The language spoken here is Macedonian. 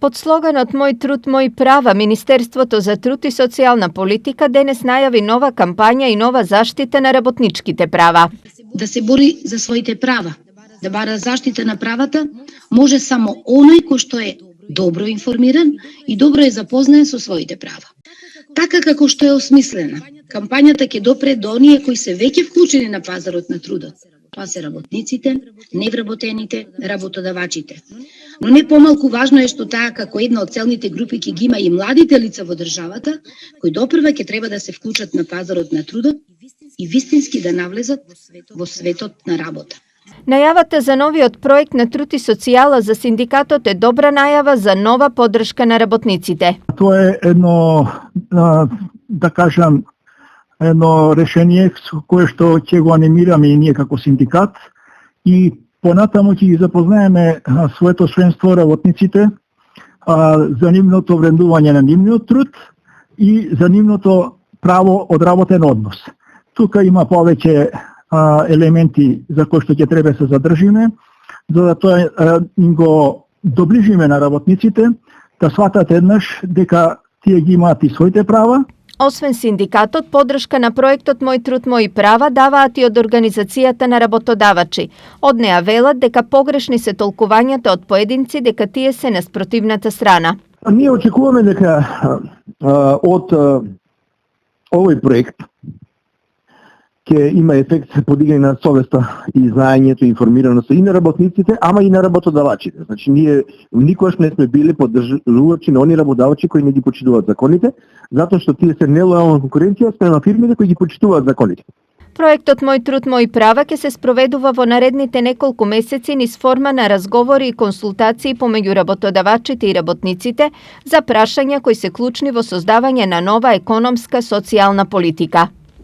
Под слоганот Мој труд, мои права, Министерството за труд и социјална политика денес најави нова кампања и нова заштита на работничките права. Да се бори за своите права, да бара заштита на правата, може само оној кој што е добро информиран и добро е запознаен со своите права. Така како што е осмислена, кампањата ќе допре до оние кои се веќе вклучени на пазарот на трудот. Тоа се работниците, невработените, работодавачите. Но не помалку важно е што таа како една од целните групи ќе ги има и младите лица во државата, кои допрва ќе треба да се вклучат на пазарот на трудот и вистински да навлезат во светот на работа. Најавата за новиот проект на труд и социјала за синдикатот е добра најава за нова поддршка на работниците. Тоа е едно, да кажам, едно решение кое што ќе го анимираме и ние како синдикат и понатаму ќе ги запознаеме своето членство работниците за нивното вреднување на нивниот труд и за нивното право од работен однос. Тука има повеќе елементи за кои што ќе треба се задржиме, за да тоа им го доближиме на работниците, да сватат еднаш дека тие ги имаат и своите права. Освен синдикатот, поддршка на проектот Мој труд, мои права даваат и од Организацијата на работодавачи. Од неа велат дека погрешни се толкувањата од поединци дека тие се на спротивната страна. Ние очекуваме дека од овој проект ќе има ефект подигане на совеста и знаењето и информираноста и на работниците, ама и на работодавачите. Значи ние никогаш не сме били поддржувачи на оние работодавачи кои не ги почитуваат законите, затоа што тие се нелојална конкуренција спрема фирмите кои ги почитуваат законите. Проектот Мој труд, мои права ќе се спроведува во наредните неколку месеци низ форма на разговори и консултации помеѓу работодавачите и работниците за прашања кои се клучни во создавање на нова економска социјална политика.